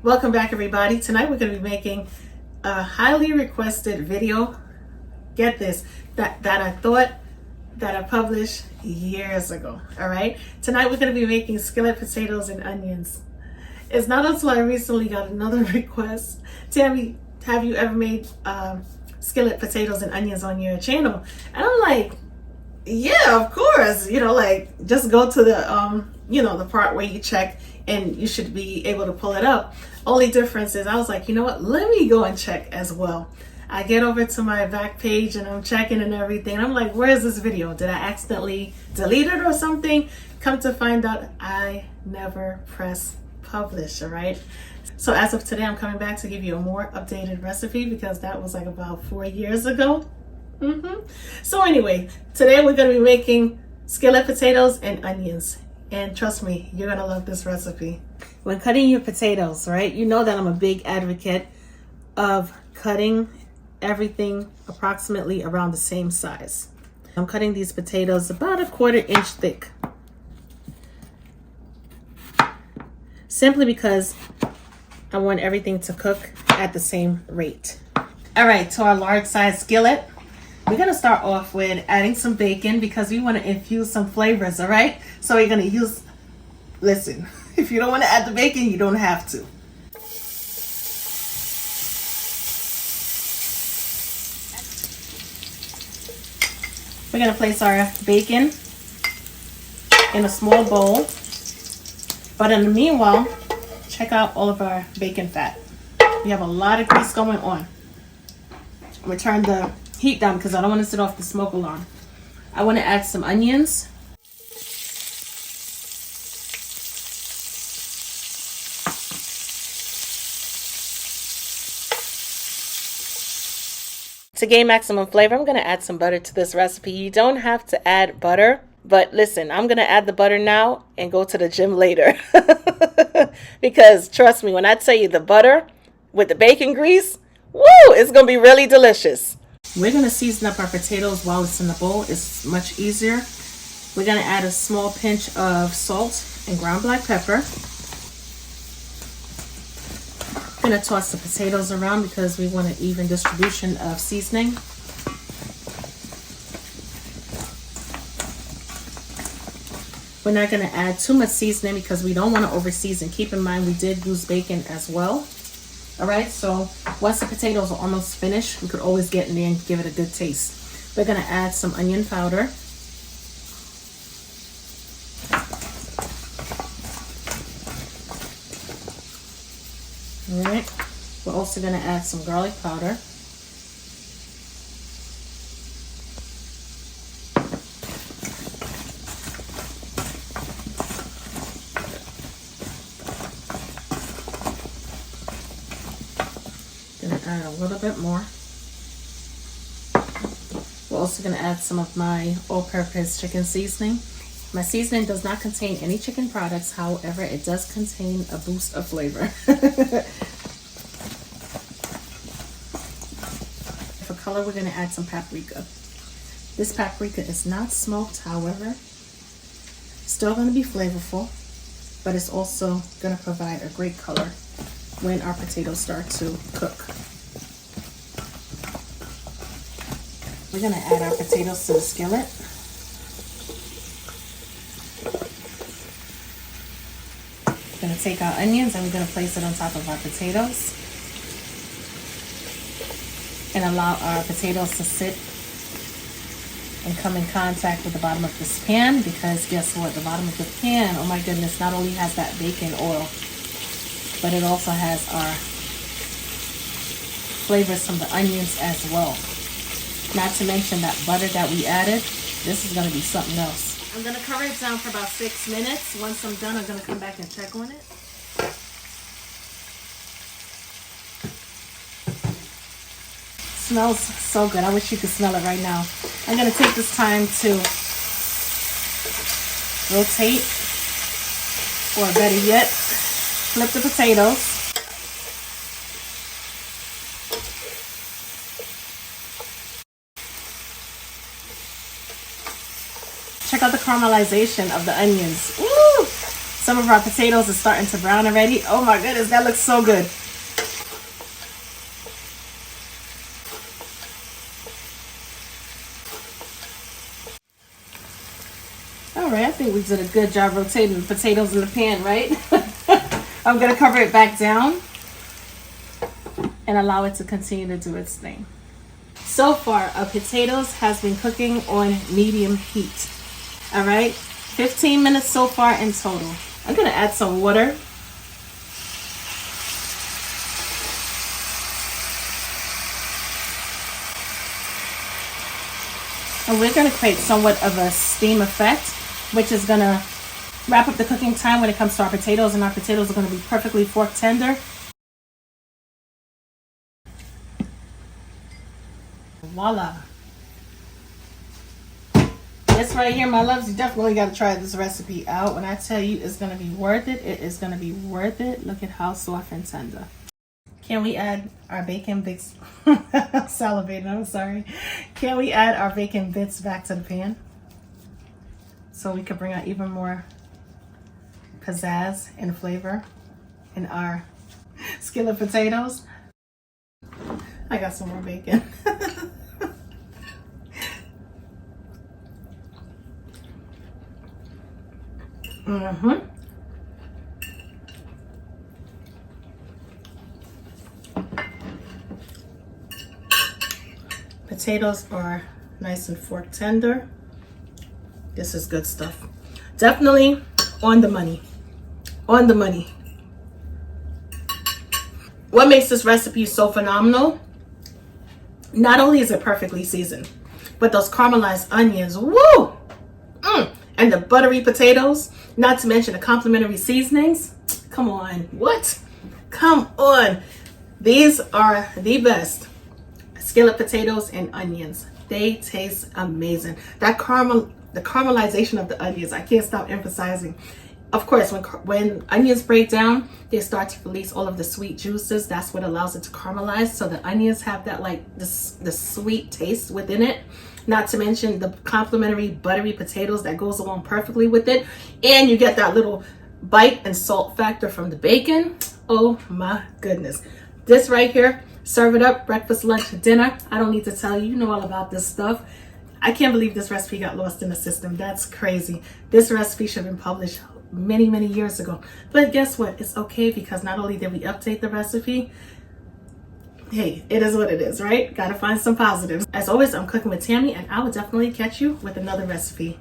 Welcome back, everybody. Tonight we're going to be making a highly requested video. Get this, that I thought that I published years ago. All right, tonight we're going to be making skillet potatoes and onions. It's not until I recently got another request. Tammy, have you ever made skillet potatoes and onions on your channel? And I'm like, yeah, of course. You know, like, just go to the the part where you check and you should be able to pull it up. Only difference is I was like, you know what, let me go and check as well. I get over to my back page and I'm checking and everything. I'm like, where is this video? Did I accidentally delete it or something? Come to find out, I never press publish. All right, so as of today, I'm coming back to give you a more updated recipe because that was like about 4 years ago. So anyway, today we're going to be making skillet potatoes and onions. And trust me, you're going to love this recipe. When cutting your potatoes, right, you know that I'm a big advocate of cutting everything approximately around the same size. I'm cutting these potatoes about 1/4 inch thick. Simply because I want everything to cook at the same rate. All right, to our large size skillet, we're going to start off with adding some bacon because we want to infuse some flavors, all right? So we're going to use, listen, if you don't want to add the bacon, you don't have to. We're going to place our bacon in a small bowl. But in the meanwhile, check out all of our bacon fat. We have a lot of grease going on. I'm going to turn the heat down because I don't want to set off the smoke alarm. I want to add some onions. To gain maximum flavor, I'm going to add some butter to this recipe. You don't have to add butter, but listen, I'm going to add the butter now and go to the gym later. Because trust me, when I tell you the butter with the bacon grease, woo, it's going to be really delicious. We're going to season up our potatoes while it's in the bowl. It's much easier. We're going to add a small pinch of salt and ground black pepper. I'm going to toss the potatoes around because we want an even distribution of seasoning. We're not going to add too much seasoning because we don't want to over season. Keep in mind we did use bacon as well. All right, so once the potatoes are almost finished, we could always get in there and give it a good taste. We're going to add some onion powder. All right, we're also going to add some garlic powder. Going to add a little bit more. We're also going to add some of my all-purpose chicken seasoning. My seasoning does not contain any chicken products, however, it does contain a boost of flavor. For color, we're going to add some paprika. This paprika is not smoked, however, still going to be flavorful, but it's also going to provide a great color when our potatoes start to cook. We're going to add our potatoes to the skillet. We're going to take our onions and we're going to place it on top of our potatoes and allow our potatoes to sit and come in contact with the bottom of this pan, because guess what, the bottom of the pan, oh my goodness, not only has that bacon oil, but it also has our flavors from the onions as well. Not to mention that butter that we added. This is going to be something else. I'm going to cover it down for about 6 minutes. Once I'm done, I'm going to come back and check on it. Smells so good. I wish you could smell it right now. I'm going to take this time to rotate, or better yet, flip the potatoes. Check out the caramelization of the onions. Woo! Some of our potatoes are starting to brown already. Oh my goodness, that looks so good. All right, I think we did a good job rotating the potatoes in the pan, right? I'm gonna cover it back down and allow it to continue to do its thing. So far, our potatoes has been cooking on medium heat. All right, 15 minutes so far in total. I'm gonna add some water. And we're gonna create somewhat of a steam effect, which is gonna wrap up the cooking time when it comes to our potatoes, and our potatoes are gonna be perfectly fork tender. Voila. This right here, my loves, you definitely got to try this recipe out. When I tell you it's going to be worth it, it is going to be worth it. Look at how soft and tender. Can we add our bacon bits? Salivating, I'm sorry. Can we add our bacon bits back to the pan so we could bring out even more pizzazz and flavor in our skillet potatoes? I got some more bacon. Potatoes are nice and fork tender. This is good stuff. Definitely on the money. On the money. What makes this recipe so phenomenal? Not only is it perfectly seasoned, but those caramelized onions, woo! And the buttery potatoes, not to mention the complimentary seasonings. Come on, what? Come on. These are the best skillet potatoes and onions. They taste amazing. That the caramelization of the onions, I can't stop emphasizing. Of course, when onions break down, they start to release all of the sweet juices. That's what allows it to caramelize. So the onions have that the sweet taste within it. Not to mention the complimentary buttery potatoes that goes along perfectly with it. And you get that little bite and salt factor from the bacon. Oh my goodness. This right here, serve it up, breakfast, lunch, dinner. I don't need to tell you, you know all about this stuff. I can't believe this recipe got lost in the system. That's crazy. This recipe should have been published many, many years ago. But guess what? It's okay, because not only did we update the recipe, hey, it is what it is, right? Gotta find some positives. As always, I'm cooking with Tammy, and I will definitely catch you with another recipe.